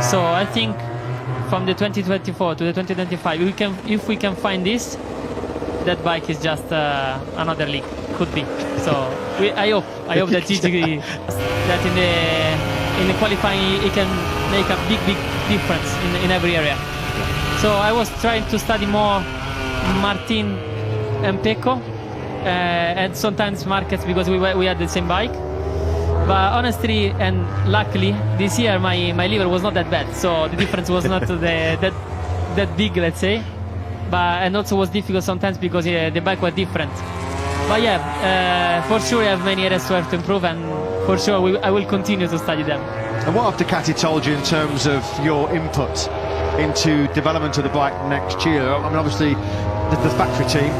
So I think from the 2024 to the 2025, if we can find this, that bike is just another league. Could be. So I hope that Gigi that in the qualifying he can make a big difference in every area. So I was trying to study more Martin and Pecco, and sometimes Marquez, because we had the same bike. But honestly and luckily this year my liver was not that bad, so the difference was not that big, let's say. But and also was difficult sometimes because the bike was different. But yeah, for sure I have many areas to have to improve, and for sure I will continue to study them. And what have Ducati told you in terms of your input into development of the bike next year? I mean, obviously the factory team,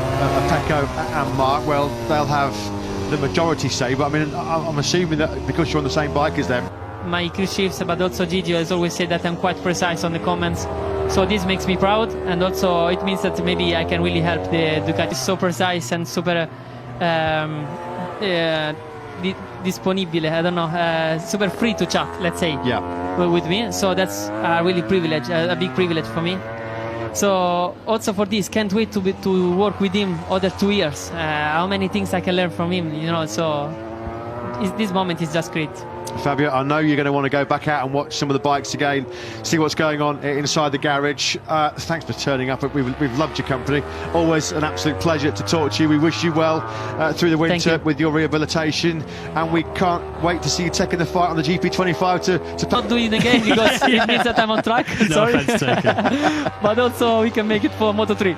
Pecco and Marc, well, they'll have the majority say, but I mean, I'm assuming that because you're on the same bike as them. My crew chiefs, but also Gigi, has always said that I'm quite precise on the comments, so this makes me proud, and also it means that maybe I can really help the Ducati. So precise and super disponibile, I don't know, super free to chat, let's say, with me, so that's a really privilege, a big privilege for me. So also for this, can't wait to work with him other 2 years. How many things I can learn from him, you know, so this moment is just great. Fabio, I know you're going to want to go back out and watch some of the bikes again, see what's going on inside the garage. Thanks for turning up. We've loved your company. Always an absolute pleasure to talk to you. We wish you well through the winter with your rehabilitation, and we can't wait to see you taking the fight on the GP25 to not doing it again because it means that I'm on track. Sorry. But also we can make it for Moto3.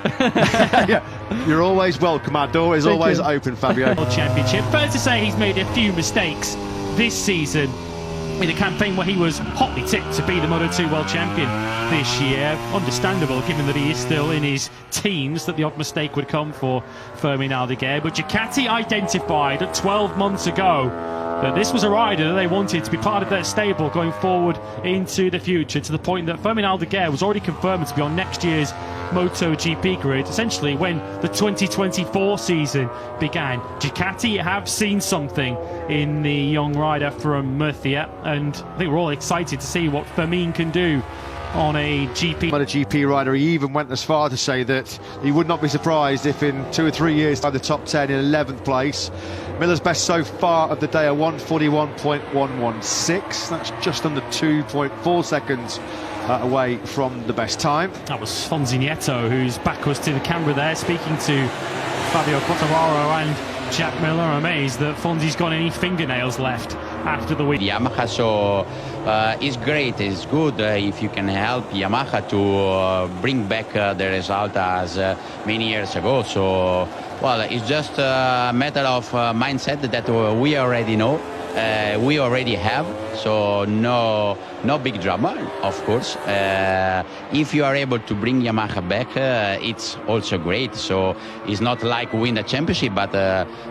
Yeah, you're always welcome. Our door is always open, Fabio. World Championship. Fair to say he's made a few mistakes this season in a campaign where he was hotly tipped to be the Moto2 World Champion this year. Understandable, given that he is still in his teens, that the odd mistake would come for Fermin Aldeguer. But Ducati identified 12 months ago that this was a rider that they wanted to be part of their stable going forward into the future, to the point that Fermin Aldeguer was already confirmed to be on next year's MotoGP grid, essentially when the 2024 season began. Ducati have seen something in the young rider from Murcia, and I think we're all excited to see what Fermin can do on a GP rider. He even went as far to say that he would not be surprised if in 2 or 3 years by the top 10 in 11th place. Miller's best so far of the day, a 1:41.116. That's just under 2.4 seconds away from the best time. That was Fonzi Nieto, who's backwards to the camera there, speaking to Fabio Quartararo and Jack Miller. I'm amazed that Fonzi's got any fingernails left after the week. Yamaha, so it's great, it's good if you can help Yamaha to bring back the result as many years ago. So, well, it's just a matter of mindset that we already know. We already have, so no big drama, of course. If you are able to bring Yamaha back, it's also great. So it's not like win the championship, but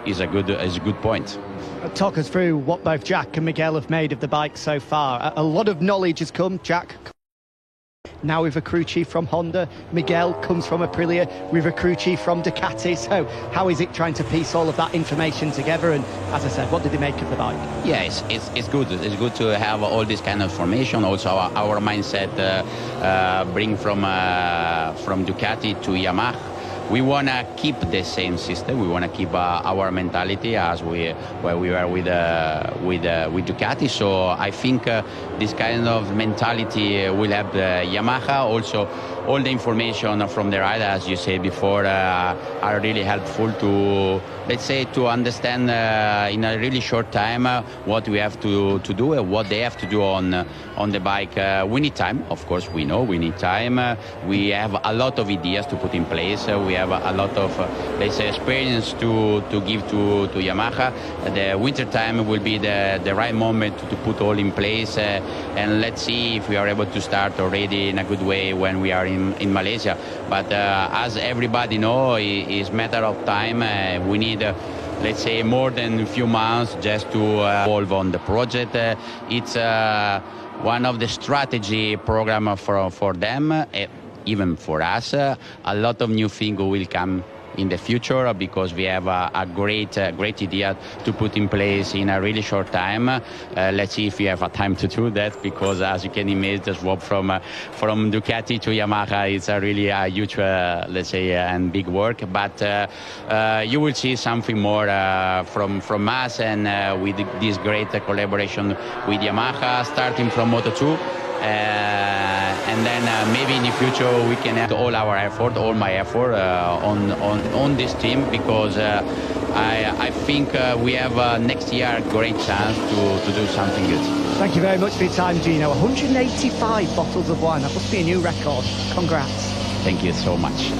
it's a good point. Talk us through what both Jack and Miguel have made of the bike so far. A lot of knowledge has come. Jack now with a crew chief from Honda, Miguel comes from Aprilia with a crew chief from Ducati. So how is it trying to piece all of that information together? And as I said, what did they make of the bike? Yeah, it's good. It's good to have all this kind of information. Also our mindset bring from Ducati to Yamaha. We want to keep the same system. We want to keep our mentality as we were with Ducati. So I think this kind of mentality will help Yamaha. Also, all the information from the rider, as you said before, are really helpful to, let's say, to understand in a really short time what we have to do and what they have to do on the bike. We need time, of course. We know we need time. We have a lot of ideas to put in place. We have a lot of, let's say, experience to give to Yamaha. The winter time will be the right moment to put all in place, and let's see if we are able to start already in a good way when we are in Malaysia. But as everybody knows, it's a matter of time. We need let's say more than a few months just to evolve on the project. It's one of the strategy program for them, even for us. A lot of new things will come in the future, because we have a great idea to put in place in a really short time. Let's see if we have a time to do that, because as you can imagine, the swap from Ducati to Yamaha is really a huge, let's say, and big work. But you will see something more from us, and with this great collaboration with Yamaha, starting from Moto2. And then maybe in the future we can have all my effort on this team, because I think we have next year a great chance to do something good. Thank you very much for your time, Gino. 185 bottles of wine. That must be a new record. Congrats. Thank you so much.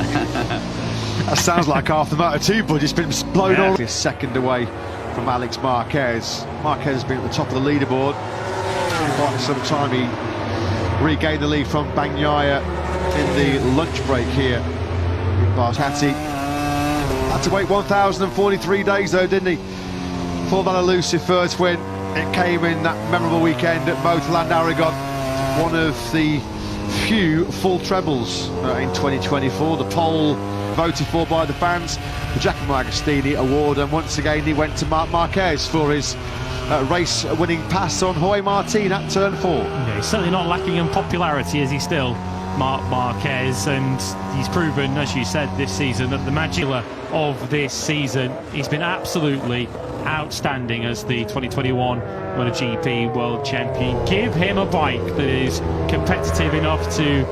That sounds like half the Moto2 budget's been blown all. He's second away from Alex Marquez. Marquez has been at the top of the leaderboard for quite some time. He regained the lead from Bagnaia in the lunch break here in Barcelona. Had to wait 1,043 days though, didn't he, for that elusive first win. It came in that memorable weekend at Motorland Aragon, one of the few full trebles in 2024. The pole voted for by the fans, the Giacomo Agostini award, and once again he went to Marc Marquez for his race-winning pass on Jorge Martin at turn 4. Yeah, he's certainly not lacking in popularity, is he still, Marc Marquez? And he's proven, as you said, this season that the magic of this season, he's been absolutely outstanding as the 2021 MotoGP World Champion. Give him a bike that is competitive enough to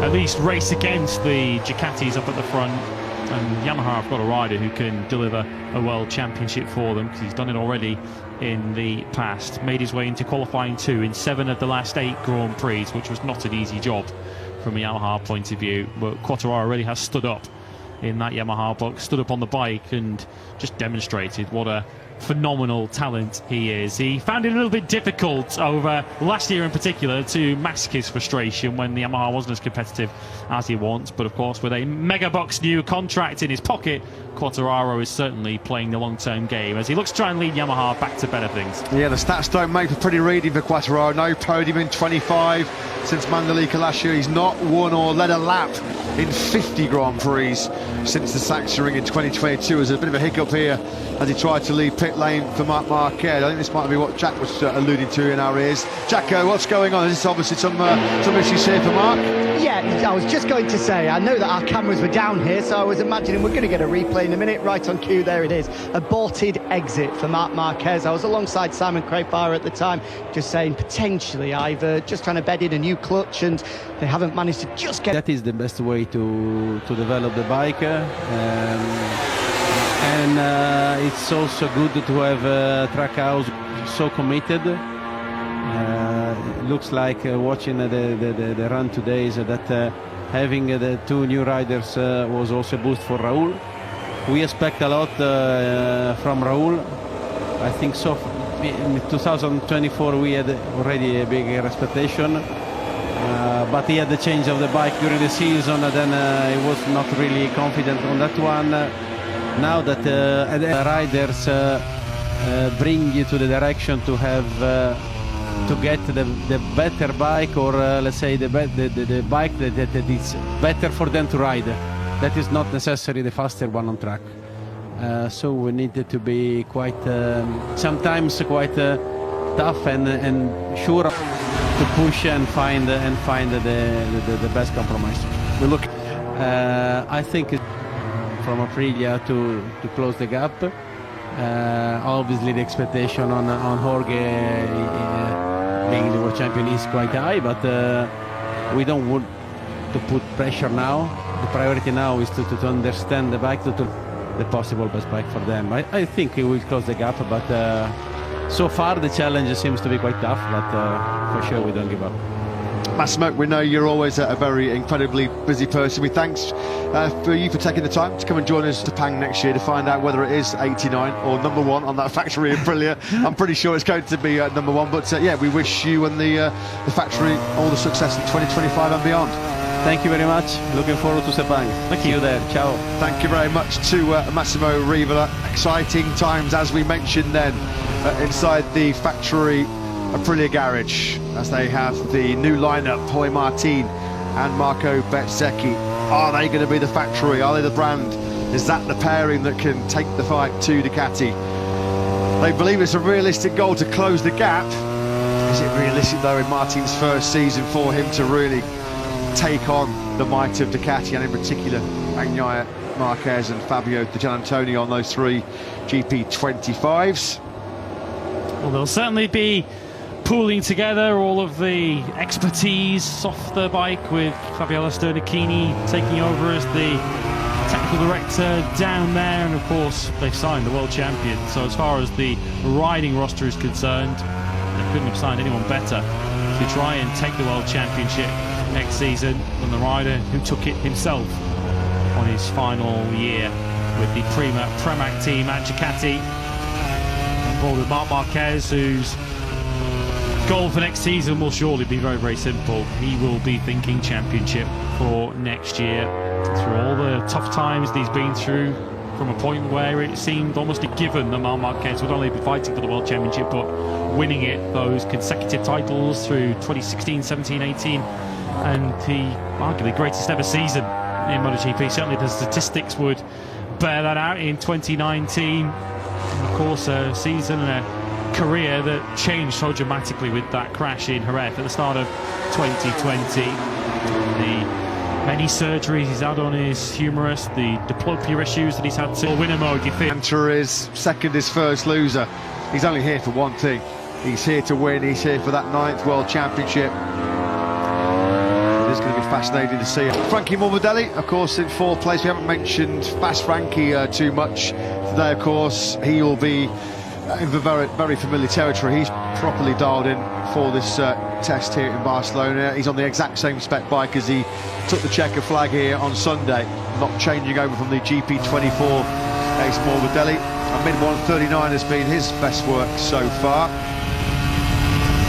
at least race against the Ducatis up at the front. And Yamaha have got a rider who can deliver a World Championship for them, because he's done it already in the past. Made his way into qualifying 2 in 7 of the last 8 Grand Prix, which was not an easy job from a Yamaha point of view. But Quartararo really has stood up in that Yamaha box, stood up on the bike and just demonstrated what a phenomenal talent he is. He found it a little bit difficult over last year in particular to mask his frustration when the Yamaha wasn't as competitive as he wants, but of course with a mega box new contract in his pocket, Quartararo is certainly playing the long-term game as he looks to try and lead Yamaha back to better things. Yeah, the stats don't make for pretty reading for Quartararo. No podium in 25 since Mandalika last year. He's not won or led a lap in 50 Grand Prix since the Sachsenring in 2022. There's a bit of a hiccup here as he tried to leave pit lane for Marc Marquez. I think this might be what Jack was alluding to in our ears. Jacko, what's going on? Is this obviously some issues here for Marc? Yeah, I was just going to say, I know that our cameras were down here, so I was imagining we're going to get a replay in a minute. Right on cue, there it is. Aborted exit for Marc Marquez. I was alongside Simon Crayfire at the time, just saying potentially either just trying to bed in a new clutch and they haven't managed to just get... That is the best way to develop the bike. And it's also good to have Trackhouse so committed. It looks like watching the run today is that having the 2 new riders was also a boost for Raul. We expect a lot from Raul. I think so. In 2024 we had already a big expectation, but he had the change of the bike during the season, and then he was not really confident on that one. Now that the riders bring you to the direction to have to get the better bike, or let's say the bike that is better for them to ride. That is not necessarily the faster one on track. So we needed to be quite, sometimes quite tough and sure to push and find the best compromise. We look. I think from Aprilia to close the gap. Obviously the expectation on Jorge being the world champion is quite high, but we don't want to put pressure now. The priority now is to understand the bike, to the possible best bike for them. I think we will close the gap, but so far the challenge seems to be quite tough, but for sure we don't give up. Massimo, we know you're always a very incredibly busy person. We thanks for you for taking the time to come and join us to Pang next year to find out whether it is 89 or #1 on that factory in Aprilia. I'm pretty sure it's going to be #1, but yeah, we wish you and the factory all the success in 2025 and beyond. Thank you very much. Looking forward to Sepang. Thank you there. Ciao. Thank you very much to Massimo Rivola. Exciting times, as we mentioned then, inside the factory Aprilia garage, as they have the new lineup, Jorge Martin and Marco Bezzecchi. Are they going to be the factory? Are they the brand Is that the pairing that can take the fight to Ducati? They believe it's a realistic goal to close the gap. Is it realistic though in Martin's first season for him to really take on the might of Ducati, and in particular Bagnaia, Marquez and Fabio Di Giannantonio on those 3 GP25s? Well, they'll certainly be pooling together all of the expertise off the bike, with Fabio Sternacchini taking over as the technical director down there, and of course they've signed the world champion. So as far as the riding roster is concerned, they couldn't have signed anyone better to try and take the world championship next season than the rider who took it himself on his final year with the Premac team at Ducati. On board with Marc Marquez, whose goal for next season will surely be very, very simple. He will be thinking championship for next year. Through all the tough times that he's been through, from a point where it seemed almost a given that Marc Marquez would only be fighting for the world championship, but winning it, those consecutive titles through 2016, 17, 18, and the arguably greatest ever season in MotoGP. Certainly the statistics would bear that out in 2019. And of course, a season and a career that changed so dramatically with that crash in Jerez at the start of 2020. The many surgeries he's had on his humerus, the diplopia issues that he's had to winner mode, you think. Enter is second, his first loser. He's only here for one thing. He's here to win. He's here for that 9th World Championship. It is going to be fascinating to see. Frankie Morbidelli, of course, in 4th place. We haven't mentioned Fast Frankie too much today, of course. He will be in very, very familiar territory. He's properly dialed in for this test here in Barcelona. He's on the exact same spec bike as he took the checker flag here on Sunday, not changing over from the GP24 Ace Morbidelli. A mid-139 has been his best work so far.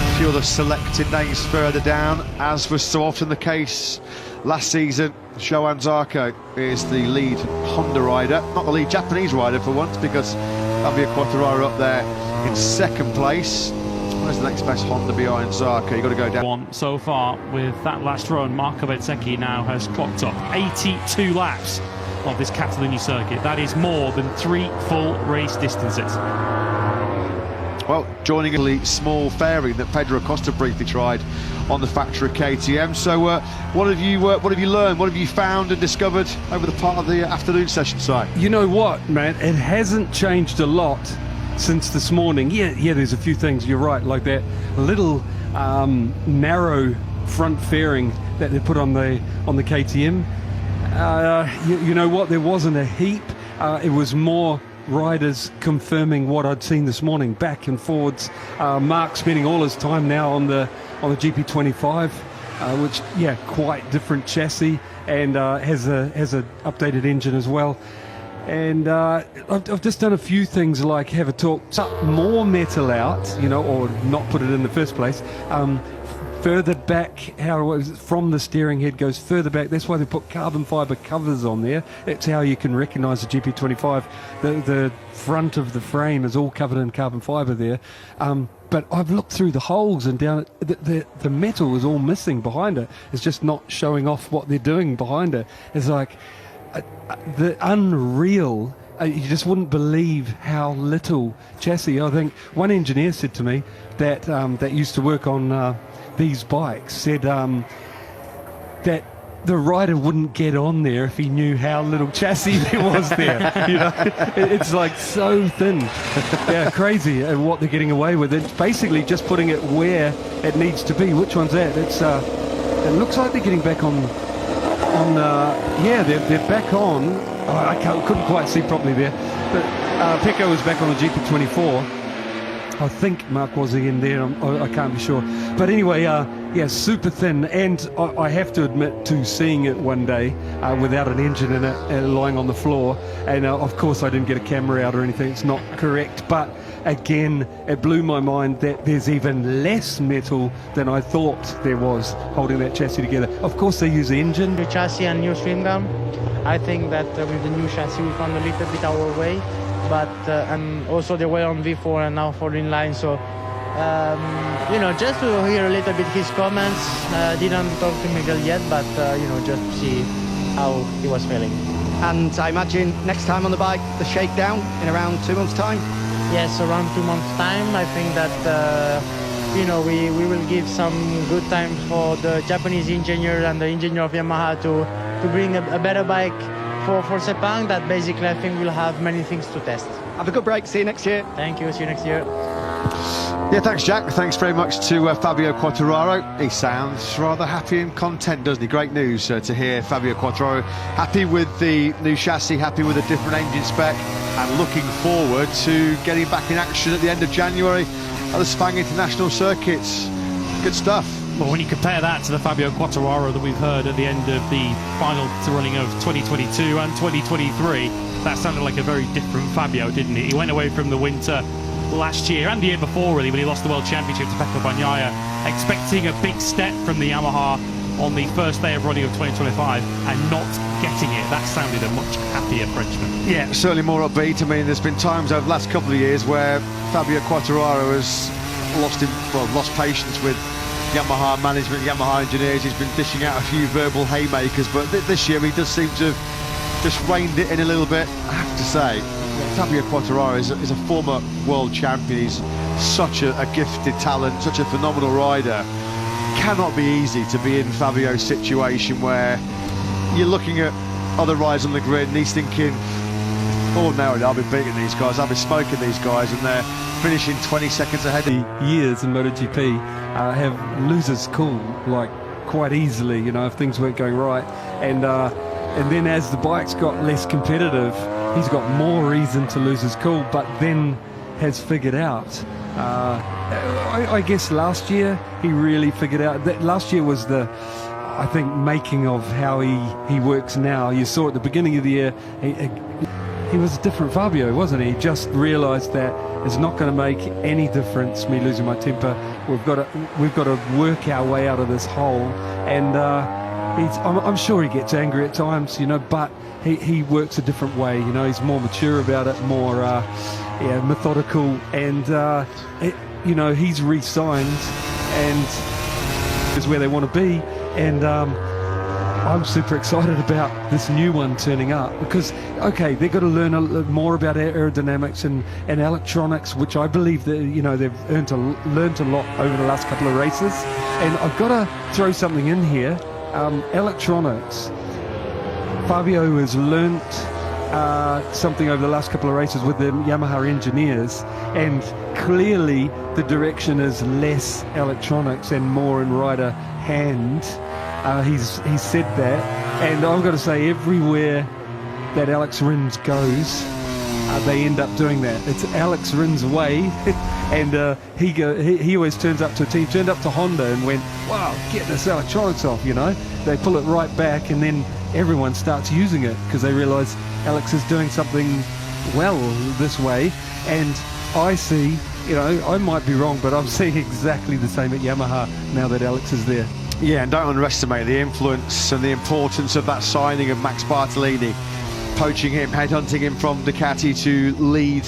A few other selected names further down, as was so often the case last season. Shoan Zarco is the lead Honda rider, not the lead Japanese rider for once, because Fabio Quartararo up there in 2nd place. Where's the next best Honda behind Zarco? You've got to go down. One so far with that last run. Marco Bezzecchi now has clocked up 82 laps of this Catalunya circuit. That is more than 3 full race distances. Well, joining a small fairing that Pedro Acosta briefly tried on the factory KTM. So what have you learned? What have you found and discovered over the part of the afternoon session, Si? You know what, man? It hasn't changed a lot since this morning. Yeah, there's a few things, you're right, like that little narrow front fairing that they put on the KTM. You know what, there wasn't a heap. It was more riders confirming what I'd seen this morning, back and forwards. Marc spending all his time now on the GP25, which, yeah, quite different chassis, and has a updated engine as well. And I've just done a few things, like have a talk, suck more metal out, you know, or not put it in the first place. Further back, how it was from the steering head goes further back. That's why they put carbon fibre covers on there. That's how you can recognise the GP25. The front of the frame is all covered in carbon fibre there. But I've looked through the holes and down it, the metal is all missing behind it. It's just not showing off what they're doing behind it. It's like the unreal. You just wouldn't believe how little chassis. I think one engineer said to me that that used to work on these bikes, said that the rider wouldn't get on there if he knew how little chassis there was there. You know, it's like so thin. Yeah, crazy what they're getting away with. It's basically just putting it where it needs to be. Which one's that? It's it looks like they're getting back on yeah, they're back on. I couldn't quite see properly there, but Pecco was back on the GP24. I think Marc was in there, I can't be sure. But anyway, yeah, super thin. And I have to admit to seeing it one day without an engine in it, lying on the floor. And of course I didn't get a camera out or anything, it's not correct. But again, it blew my mind that there's even less metal than I thought there was holding that chassis together. Of course they use the engine. New chassis and new swing arm. I think that with the new chassis we found a little bit our way. But and also the way on V4 and now for inline, so you know, just to hear a little bit his comments. Didn't talk to Miguel yet, but you know, just to see how he was feeling. And I imagine next time on the bike, the shakedown in around 2 months' time. Yes, around 2 months' time. I think that you know, we will give some good time for the Japanese engineer and the engineer of Yamaha to bring a better bike for Sepang. That basically I think we'll have many things to test. Have a good break. See you next year. Thank you. See you next year. Yeah, thanks, Jack. Thanks very much to Fabio Quartararo. He sounds rather happy and content, doesn't he? Great news to hear Fabio Quartararo happy with the new chassis, happy with a different engine spec, and looking forward to getting back in action at the end of January at the Sepang International Circuits. Good stuff. Well, when you compare that to the Fabio Quartararo that we've heard at the end of the final running of 2022 and 2023, that sounded like a very different Fabio, didn't it? He went away from the winter last year and the year before, really, when he lost the World Championship to Pecco Bagnaia, expecting a big step from the Yamaha on the first day of running of 2025 and not getting it. That sounded a much happier Frenchman. Yeah, certainly more upbeat. I mean, there's been times over the last couple of years where Fabio Quartararo has lost patience with Yamaha management, Yamaha engineers. He's been dishing out a few verbal haymakers, but this year he does seem to have just reined it in a little bit. I have to say, Fabio Quartararo is a former world champion. He's such a gifted talent, such a phenomenal rider. Cannot be easy to be in Fabio's situation where you're looking at other riders on the grid and he's thinking, ordinarily I'll be beating these guys, I'll be smoking these guys, and they're finishing 20 seconds ahead. Years in MotoGP have losers cool, like, quite easily, you know, if things weren't going right. And then as the bikes got less competitive, he's got more reason to lose his cool, but then has figured out. I guess last year he really figured out that last year was the, I think, making of how he works now. You saw at the beginning of the year he was a different Fabio, wasn't he? He just realised that it's not going to make any difference me losing my temper. We've got to work our way out of this hole, and I'm sure he gets angry at times, you know, but he works a different way, you know. He's more mature about it, more methodical, and you know, he's re-signed and is where they want to be, and I'm super excited about this new one turning up, because okay, they've got to learn more about aerodynamics and electronics, which I believe that, you know, they've learned a lot over the last couple of races. And I've got to throw something in here. Electronics, Fabio has learnt something over the last couple of races with the Yamaha engineers, and clearly the direction is less electronics and more in rider hand. He's said that, and I've got to say, everywhere that Alex Rins goes, they end up doing that. It's Alex Rins' way, and he always turns up to a team, turned up to Honda and went, wow, get this electronics off, you know. They pull it right back, and then everyone starts using it because they realise Alex is doing something well this way. And I see, you know, I might be wrong, but I'm seeing exactly the same at Yamaha now that Alex is there. Yeah, and don't underestimate the influence and the importance of that signing of Max Bartolini, poaching him, headhunting him from Ducati to lead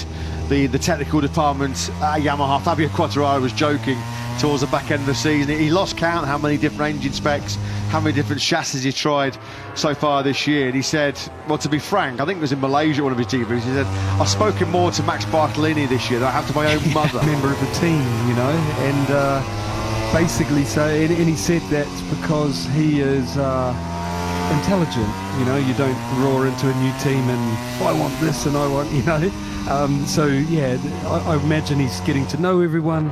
the technical department at Yamaha. Fabio Quartararo was joking towards the back end of the season. He lost count how many different engine specs, how many different chassis he tried so far this year. And he said, well, to be frank, I think it was in Malaysia, one of his debuts, he said, I've spoken more to Max Bartolini this year than I have to my own mother. Member of the team, you know, and basically, so, and he said that's because he is intelligent. You know, you don't roar into a new team and I want this and I want, you know. So yeah, I imagine he's getting to know everyone.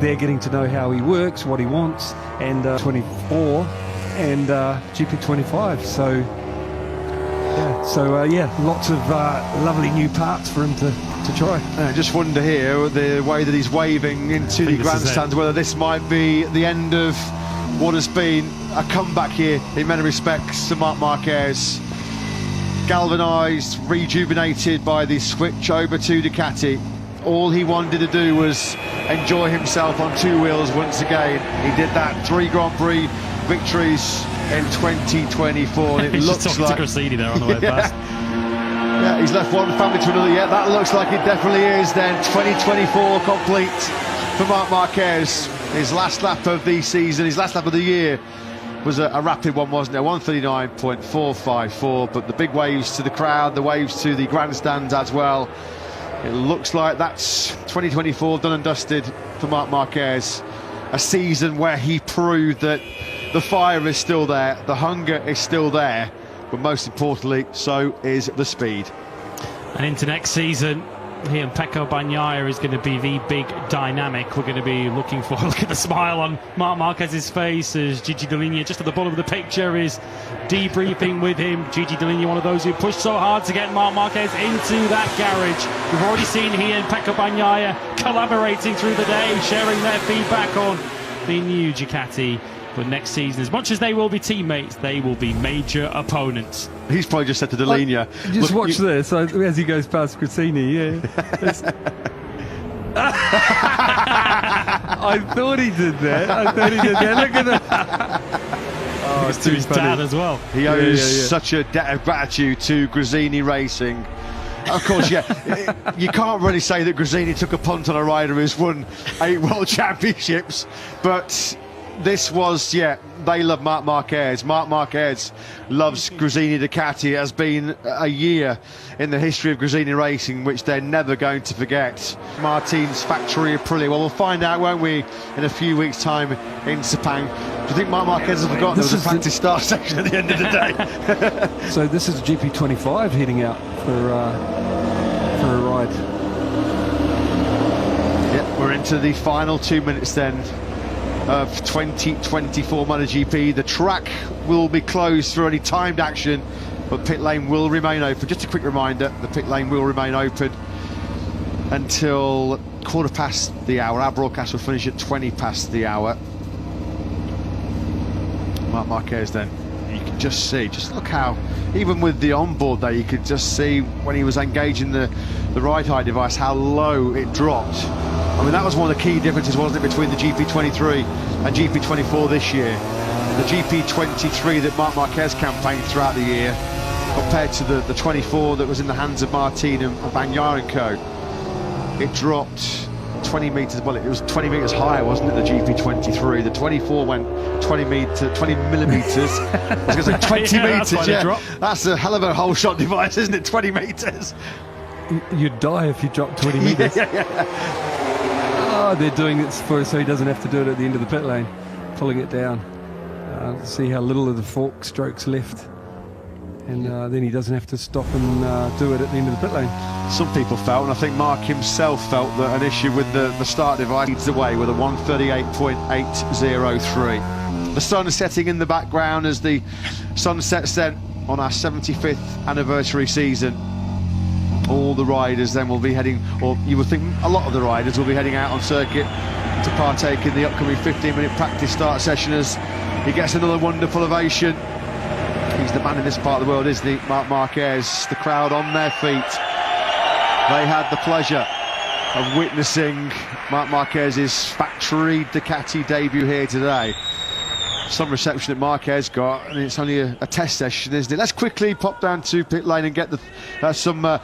They're getting to know how he works, what he wants, and 24 and GP25. So yeah, lots of lovely new parts for him to try. I just wonder here, the way that he's waving into the grandstands, whether this might be the end of what has been a comeback here in many respects to Marc Marquez. Galvanised, rejuvenated by the switch over to Ducati. All he wanted to do was enjoy himself on two wheels once again. He did that, 3 Grand Prix victories in 2024. And it looks like to Grassini there on the way past. Yeah, he's left one family to another. Yeah, that looks like it definitely is then. 2024 complete for Marc Marquez. His last lap of the season, his last lap of the year was a rapid one, wasn't it? 139.454, but the big waves to the crowd, the waves to the grandstands as well. It looks like that's 2024 done and dusted for Marc Marquez. A season where he proved that the fire is still there, the hunger is still there, but most importantly, so is the speed. And into next season, he and Pecco Bagnaia is going to be the big dynamic we're going to be looking for. Look at the smile on Marc Marquez's face as Gigi Dall'Igna, just at the bottom of the picture, is debriefing with him. Gigi Dall'Igna, one of those who pushed so hard to get Marc Marquez into that garage. We've already seen he and Pecco Bagnaia collaborating through the day, sharing their feedback on the new Ducati. But next season, as much as they will be teammates, they will be major opponents. He's probably just said to Dall'Igna, Just watch this as he goes past Grassini. Yeah. I thought he did that. Look at that. Oh, It's to his dad as well. He owes such a debt of gratitude to Grassini Racing. Of course, yeah, you can't really say that Grassini took a punt on a rider who's won 8 World Championships, but this was, they love Marc Marquez. Marc Marquez loves Grassini Ducati. It has been a year in the history of Grassini Racing which they're never going to forget. Martin's factory Aprilia. Well, we'll find out, won't we, in a few weeks' time in Sepang. Do you think Marc Marquez has forgotten there was a practice start section at the end of the day? So this is GP25 heading out for a ride. Yep, we're into the final 2 minutes then of 2024 MotoGP. The track will be closed for any timed action, but pit lane will remain open. Just a quick reminder, the pit lane will remain open until 1/4 the hour. Our broadcast will finish at 20 past the hour. Marc Marquez then, you can just see, just look how, even with the onboard there, you could just see when he was engaging the ride height device, how low it dropped. I mean, that was one of the key differences, wasn't it, between the GP23 and GP24 this year. The GP23 that Marc Marquez campaigned throughout the year compared to the 24 that was in the hands of Martin and Bagnaia and co. It dropped 20 metres, well, it was 20 metres higher, wasn't it, the GP23. The 24 went 20 millimetres. I was going to say 20 metres, That's a hell of a whole shot device, isn't it, 20 metres? You'd die if you dropped 20 metres. Oh, they're doing it so he doesn't have to do it at the end of the pit lane, pulling it down. See how little of the fork strokes left, and then he doesn't have to stop and do it at the end of the pit lane. Some people felt, and I think Marc himself felt, that an issue with the start device leads the way with a 138.803. The sun is setting in the background as the sun sets then on our 75th anniversary season. All the riders then will be heading, or you would think a lot of the riders will be heading out on circuit to partake in the upcoming 15-minute practice start session as he gets another wonderful ovation. He's the man in this part of the world, isn't he, Marc Marquez? The crowd on their feet. They had the pleasure of witnessing Marc Marquez's factory Ducati debut here today. Some reception that Marquez got, and it's only a test session, isn't it? Let's quickly pop down to pit lane and get some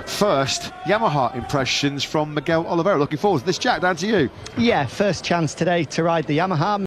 first Yamaha impressions from Miguel Oliveira. Looking forward to this, Jack. Down to you. Yeah, first chance today to ride the Yamaha.